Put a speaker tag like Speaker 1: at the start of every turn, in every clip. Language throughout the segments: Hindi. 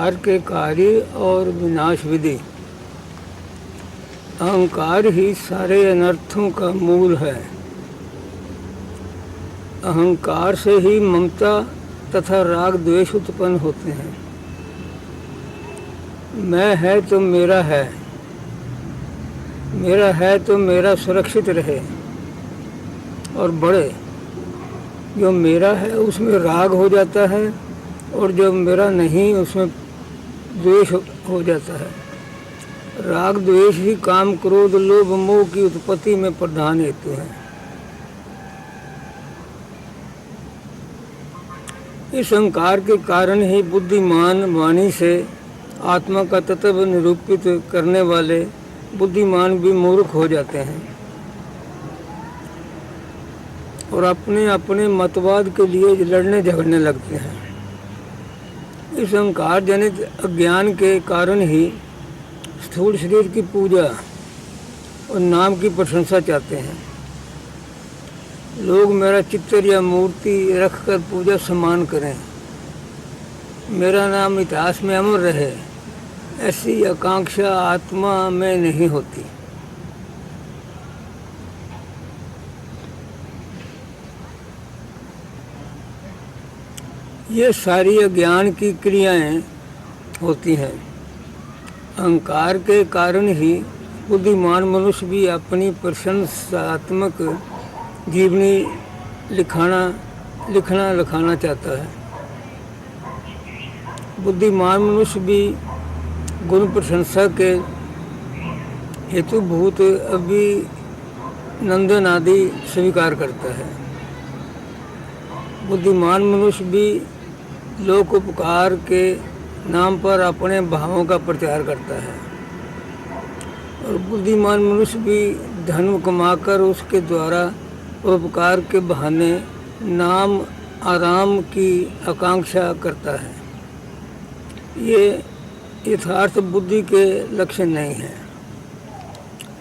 Speaker 1: अहंकार के कार्य और विनाश विधि। अहंकार ही सारे अनर्थों का मूल है। अहंकार से ही ममता तथा राग द्वेष उत्पन्न होते हैं। मैं है तो मेरा है, मेरा है तो मेरा सुरक्षित रहे और बढ़े। जो मेरा है उसमें राग हो जाता है और जो मेरा नहीं उसमें द्वेष हो जाता है। राग द्वेष ही काम क्रोध लोभ मोह की उत्पत्ति में प्रधान हेतु है। इस अहंकार के कारण ही बुद्धिमान वाणी से आत्मा का तत्व निरूपित करने वाले बुद्धिमान भी मूर्ख हो जाते हैं और अपने अपने मतवाद के लिए लड़ने झगड़ने लगते हैं। इस अहंकार जनित अज्ञान के कारण ही स्थूल शरीर की पूजा और नाम की प्रशंसा चाहते हैं। लोग मेरा चित्र या मूर्ति रखकर पूजा सम्मान करें, मेरा नाम इतिहास में अमर रहे, ऐसी आकांक्षा आत्मा में नहीं होती। ये सारी अज्ञान की क्रियाएं होती हैं। अहंकार के कारण ही बुद्धिमान मनुष्य भी अपनी प्रशंसात्मक जीवनी लिखना लिखाना चाहता है। बुद्धिमान मनुष्य भी गुण प्रशंसा के हेतुभूत अभिनंदन आदि स्वीकार करता है। बुद्धिमान मनुष्य भी लोकोपकार के नाम पर अपने भावों का प्रचार करता है और बुद्धिमान मनुष्य भी धन कमाकर उसके द्वारा उपकार के बहाने नाम आराम की आकांक्षा करता है। ये यथार्थ बुद्धि के लक्षण नहीं है।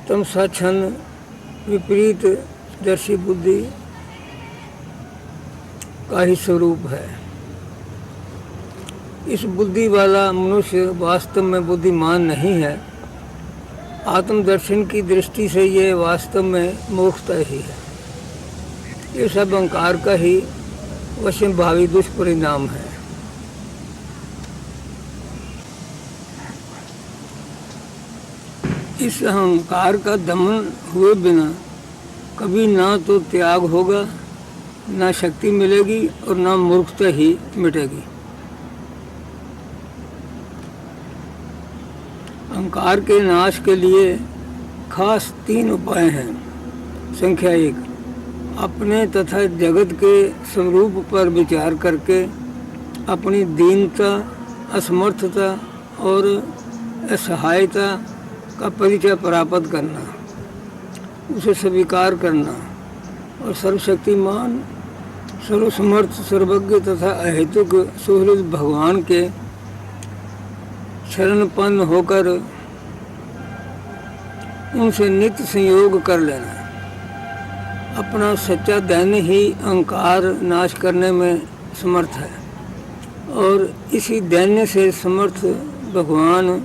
Speaker 1: तमसाच्छन्न विपरीत दर्शी बुद्धि का ही स्वरूप है। इस बुद्धि वाला मनुष्य वास्तव में बुद्धिमान नहीं है। आत्मदर्शन की दृष्टि से ये वास्तव में मूर्खता ही है। ये सब अहंकार का ही वशंभावी दुष्परिणाम है। इस अहंकार का दमन हुए बिना कभी ना तो त्याग होगा, ना शक्ति मिलेगी और ना मूर्खता ही मिटेगी। अहंकार के नाश के लिए खास 3 उपाय हैं। संख्या 1, अपने तथा जगत के स्वरूप पर विचार करके अपनी दीनता, असमर्थता और असहायता का परिचय प्राप्त करना, उसे स्वीकार करना और सर्वशक्तिमान, सर्वसमर्थ, सर्वज्ञ तथा अहेतुक सुहृद भगवान के शरणपन्न होकर उनसे नित्य संयोग कर लेना। अपना सच्चा दैन्य ही अहंकार नाश करने में समर्थ है और इसी दैन्य से समर्थ भगवान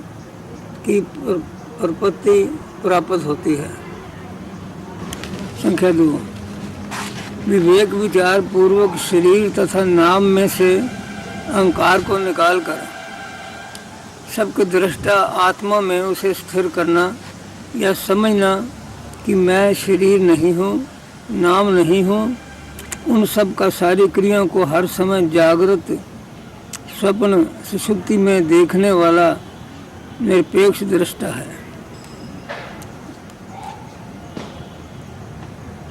Speaker 1: की प्रपत्ति प्राप्त होती है। संख्या 2, विवेक विचार पूर्वक शरीर तथा नाम में से अहंकार को निकालकर सबके दृष्टा आत्मा में उसे स्थिर करना या समझना कि मैं शरीर नहीं हूँ, नाम नहीं हूँ। उन सब का सारी क्रियाओं को हर समय जागृत, स्वप्न, सुषुप्ति में देखने वाला निरपेक्ष दृष्टा है।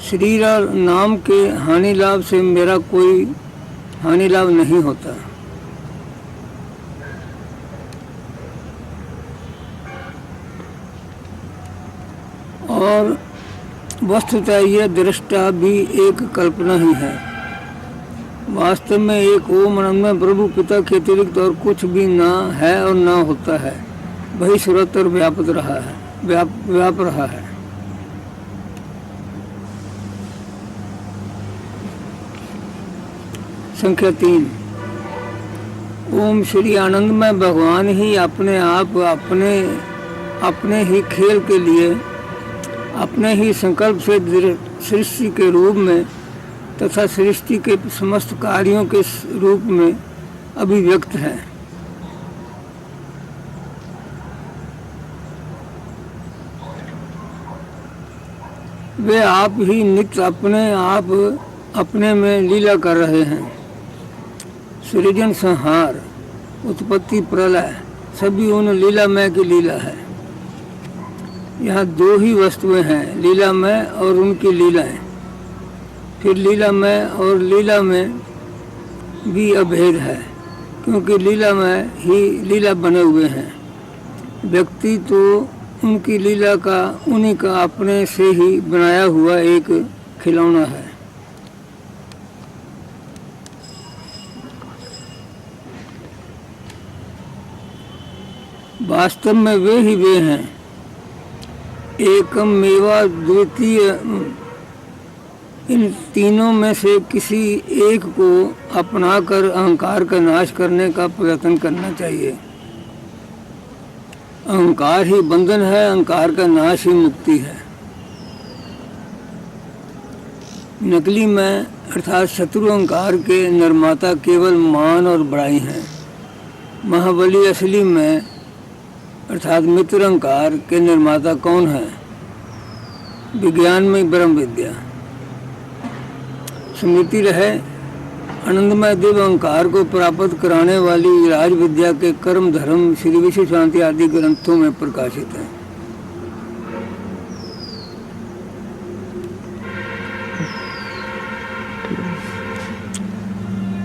Speaker 1: शरीर और नाम के हानि लाभ से मेरा कोई हानि लाभ नहीं होता। और वस्तुतः यह दृष्टा भी एक कल्पना ही है। वास्तव में एक ओम अनंत प्रभु पिता के अतिरिक्त और कुछ भी ना है और ना होता है। वही सर्वत्र व्याप रहा है। संख्या 3, ओम श्री आनंदमय भगवान ही अपने आप अपने ही खेल के लिए अपने ही संकल्प से सृष्टि के रूप में तथा सृष्टि के समस्त कार्यों के रूप में अभिव्यक्त है। वे आप ही नित्य अपने में लीला कर रहे हैं। सृजन संहार उत्पत्ति प्रलय सभी उन लीलामय की लीला है। यहाँ दो ही वस्तुएं हैं, लीलामय और उनकी लीलाएं। फिर लीलामय और लीला में भी अभेद है, क्योंकि लीलामय ही लीला बने हुए हैं। व्यक्ति तो उनकी लीला का उन्हीं का अपने से ही बनाया हुआ एक खिलौना है। वास्तव में वे ही वे हैं। एकम मेवा द्वितीय, इन तीनों में से किसी एक को अपनाकर अहंकार का नाश करने का प्रयत्न करना चाहिए। अहंकार ही बंधन है, अहंकार का नाश ही मुक्ति है। नकली मैं अर्थात शत्रु अहंकार के निर्माता केवल मान और बड़ाई हैं। महाबली असली मैं अर्थात मित्र अहंकार के निर्माता कौन है? विज्ञान में ब्रह्म विद्या। स्मृति रहे, आनंदमय दिव्य अहंकार को प्राप्त कराने वाली राज विद्या के कर्म धर्म श्री विश्व शांति आदि ग्रंथों में प्रकाशित है।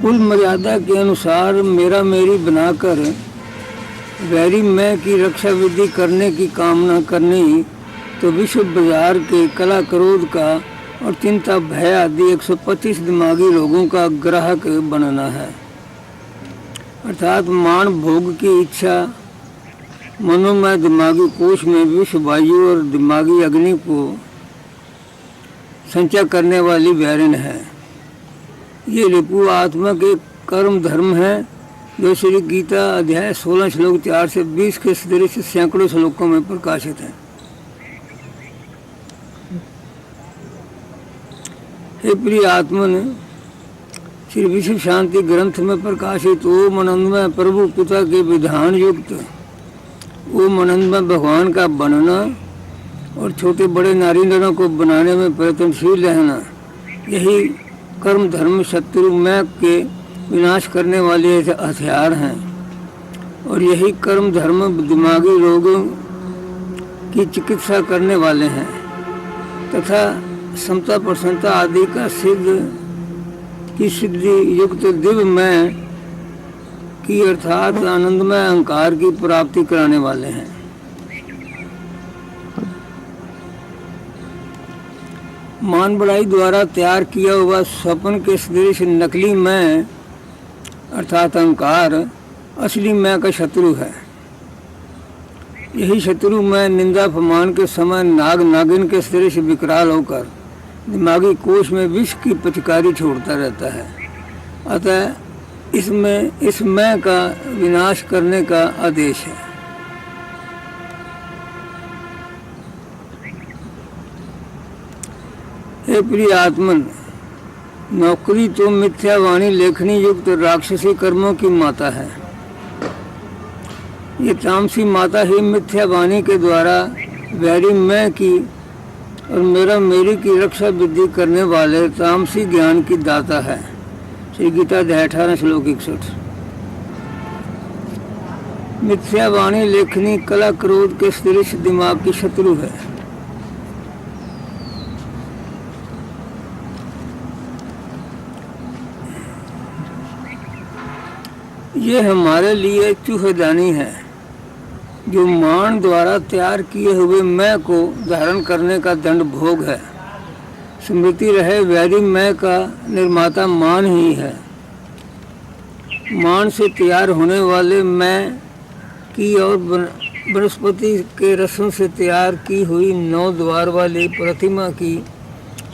Speaker 1: कुल मर्यादा के अनुसार मेरा मेरी बनाकर वैरी मैं की रक्षा विधि करने की कामना करनी तो विश्व बाजार के कला क्रोध का और चिंता भय आदि 125 दिमागी लोगों का ग्राहक बनना है। अर्थात मान भोग की इच्छा मनोमय दिमागी कोश में विश्व वायु और दिमागी अग्नि को संचय करने वाली वैरिन है। ये रिपु आत्मा के कर्म धर्म है, जो श्री गीता अध्याय 16 श्लोक 4 से 20 के सदृश सैकड़ों श्लोकों में प्रकाशित है। हे प्रिय आत्मन, श्री विश्व शांति ग्रंथ में प्रकाशित ओम आनंदमय प्रभु पिता के विधान युक्त ओम आनंदमय भगवान का बनना और छोटे बड़े नारी नरों को बनाने में प्रयत्नशील रहना, यही कर्म धर्म शत्रु मैं के विनाश करने वाले हथियार हैं। और यही कर्म धर्म दिमागी रोगों की चिकित्सा करने वाले हैं तथा समता प्रसन्नता आदि का सिद्धि युक्त दिव्य मैं की अर्थात आनंदमय अहंकार की प्राप्ति कराने वाले हैं। मान बढ़ाई द्वारा तैयार किया हुआ स्वप्न के सदृश नकली मैं अर्थात अहंकार असली मैं का शत्रु है। यही शत्रु मैं निंदा अपमान के समय नाग नागिन के सदृश विकराल होकर दिमागी कोश में विष की पिचकारी छोड़ता रहता है। अतः इस मैं का विनाश करने का आदेश है। हे प्रिय आत्मन, नौकरी तो मिथ्यावाणी लेखनी युक्त राक्षसी कर्मों की माता है। ये तामसी माता ही मिथ्यावाणी के द्वारा वैरी मैं की और मेरा मेरी की रक्षा विधि करने वाले तामसी ज्ञान की दाता है। श्री गीता अध्याय 18 श्लोक 61। मिथ्यावाणी लेखनी कला क्रोध के सदृश दिमाग की शत्रु है। ये हमारे लिए चूहेदानी है, जो मान द्वारा तैयार किए हुए मैं को धारण करने का दंड भोग है। स्मृति रहे, वैरी मैं का निर्माता मान ही है। मान से तैयार होने वाले मैं की और बृहस्पति के रसों से तैयार की हुई 9 द्वार वाली प्रतिमा की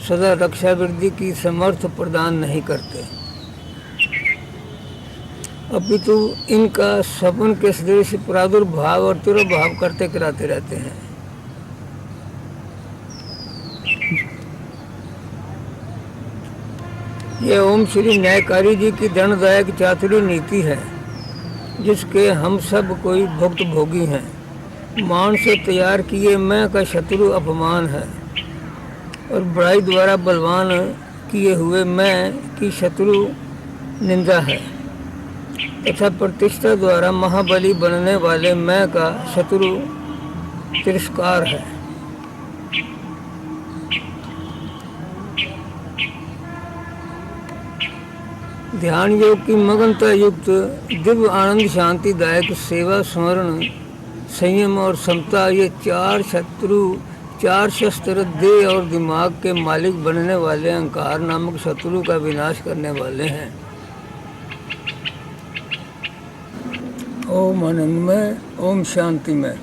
Speaker 1: सदा रक्षा वृद्धि की समर्थ प्रदान नहीं करते। अपितु इनका सपन के सदृश प्रादुर्भाव और तिरोभाव करते कराते रहते हैं। ये ओम श्री न्यायकारी जी की दंडदायक चातुरी नीति है, जिसके हम सब कोई भुक्त भोगी हैं। मान से तैयार किए मैं का शत्रु अपमान है, और बड़ाई द्वारा बलवान किए हुए मैं की शत्रु निंदा है, तथा प्रतिष्ठा द्वारा महाबली बनने वाले मैं का शत्रु तिरस्कार है। ध्यान योग की मगनता युक्त दिव्य आनंद शांतिदायक सेवा स्मरण संयम और समता, ये चार शस्त्र देह और दिमाग के मालिक बनने वाले अहंकार नामक शत्रु का विनाश करने वाले हैं। ओम आनंदमय, ओम शांतिमय।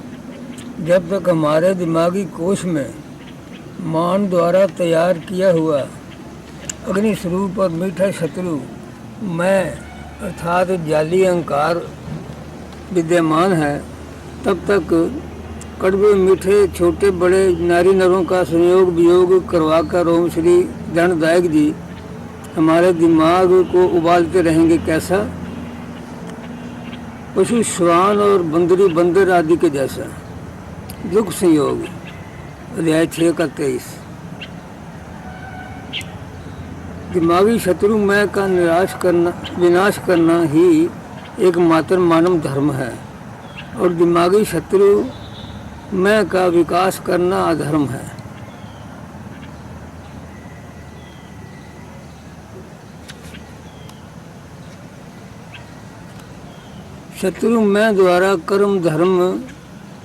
Speaker 1: जब तक हमारे दिमागी कोश में मान द्वारा तैयार किया हुआ अग्नि स्वरूप और मीठा शत्रु मैं अर्थात जाली अहंकार विद्यमान है, तब तक कड़वे मीठे छोटे बड़े नारी नरों का संयोग वियोग करवाकर ओम श्री दंडदायक जी हमारे दिमाग को उबालते रहेंगे। कैसा? पशु श्वान और बंदरी बंदर आदि के जैसा। दुख संयोग, अध्याय 6 का 23। दिमागी शत्रु मैं का विनाश करना ही एकमात्र मानव धर्म है, और दिमागी शत्रु मैं का विकास करना अधर्म है। शत्रु मैं द्वारा कर्म धर्म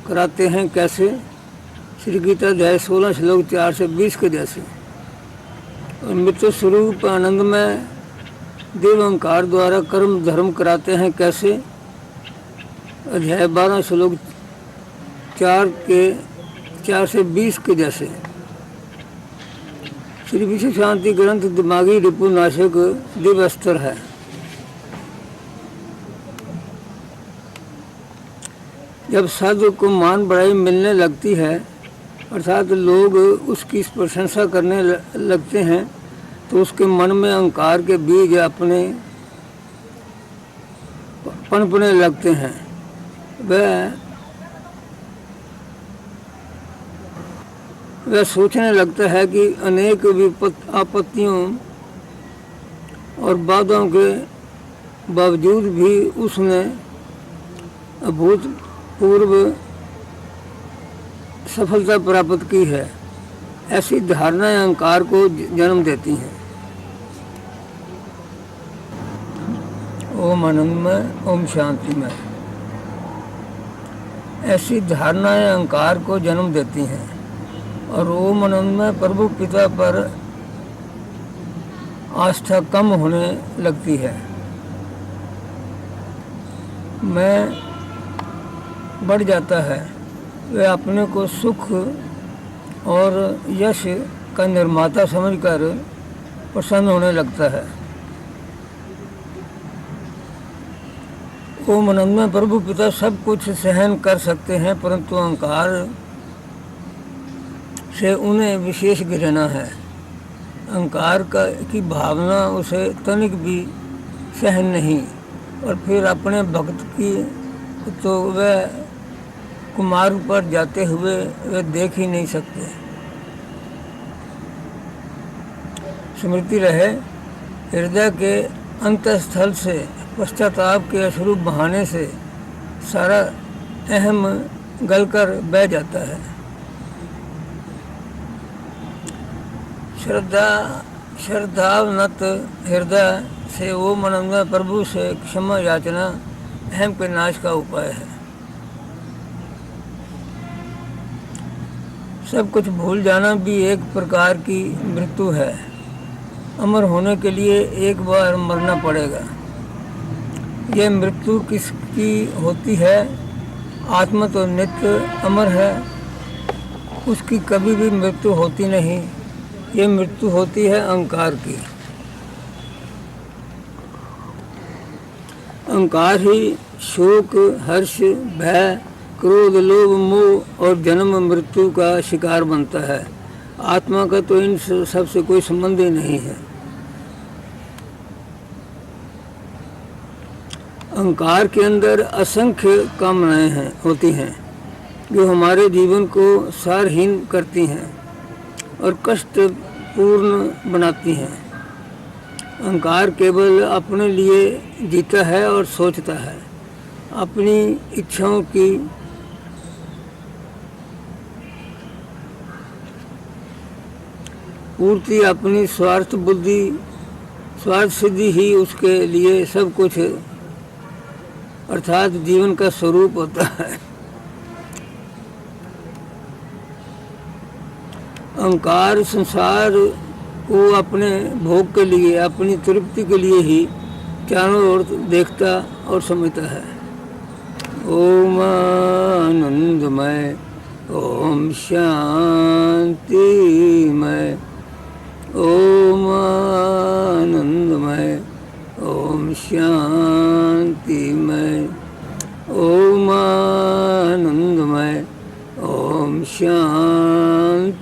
Speaker 1: कराते हैं। कैसे? श्री गीता अध्याय 16 श्लोक 4 से 20 के जैसे। और मित्र स्वरूप आनंदमय देव अहंकार द्वारा कर्म धर्म कराते हैं। कैसे? अध्याय 12 श्लोक 4 से 20 के जैसे। श्री विश्व शांति ग्रंथ दिमागी रिपुनाशक दिव्य अस्त्र है। जब साधु को मान बड़ाई मिलने लगती है, अर्थात लोग उसकी प्रशंसा करने लगते हैं, तो उसके मन में अहंकार के बीज अपने पनपने लगते हैं। वह सोचने लगता है कि अनेक आपत्तियों और बाधाओं के बावजूद भी उसने अभूतपूर्व सफलता प्राप्त की है। ऐसी धारणाएं अहंकार को जन्म देती हैं। ओम आनंदमय, ओम शांतिमय। ऐसी धारणाएं अहंकार को जन्म देती हैं, और ओम आनंदमय प्रभु पिता पर आस्था कम होने लगती है। मैं बढ़ जाता है। वह अपने को सुख और यश का निर्माता समझकर प्रसन्न होने लगता है। ओम आनंदमय प्रभु पिता सब कुछ सहन कर सकते हैं, परंतु अहंकार से उन्हें विशेष घृणा है। अहंकार की भावना उसे तनिक भी सहन नहीं, और फिर अपने भक्त की तो वह कुमार्ग पर जाते हुए वे देख ही नहीं सकते। स्मृति रहे, हृदय के अंतस्थल से पश्चाताप के अश्रु बहाने से सारा अहम गलकर बह जाता है। श्रद्धावनत हृदय से ओम आनंदमय प्रभु से क्षमा याचना अहम के नाश का उपाय है। सब कुछ भूल जाना भी एक प्रकार की मृत्यु है। अमर होने के लिए एक बार मरना पड़ेगा। यह मृत्यु किसकी होती है? आत्मा तो नित्य अमर है, उसकी कभी भी मृत्यु होती नहीं। ये मृत्यु होती है अहंकार की। अहंकार ही शोक, हर्ष, भय, क्रोध, लोभ, मोह और जन्म मृत्यु का शिकार बनता है। आत्मा का तो इन सब से कोई संबंध ही नहीं है। अहंकार के अंदर असंख्य कामनाएं होती हैं जो हमारे जीवन को सारहीन करती हैं और कष्टपूर्ण बनाती हैं। अहंकार केवल अपने लिए जीता है और सोचता है। अपनी इच्छाओं की पूर्ति अपनी स्वार्थ सिद्धि ही उसके लिए सब कुछ अर्थात जीवन का स्वरूप होता है। अहंकार संसार को अपने भोग के लिए, अपनी तृप्ति के लिए ही चारों ओर देखता और समझता है। ओम आनंदमय, ओम शांतिमय, ओम आनंदमय, ओम शांतिमय, ओम आनंदमय, ओम शांतिमय।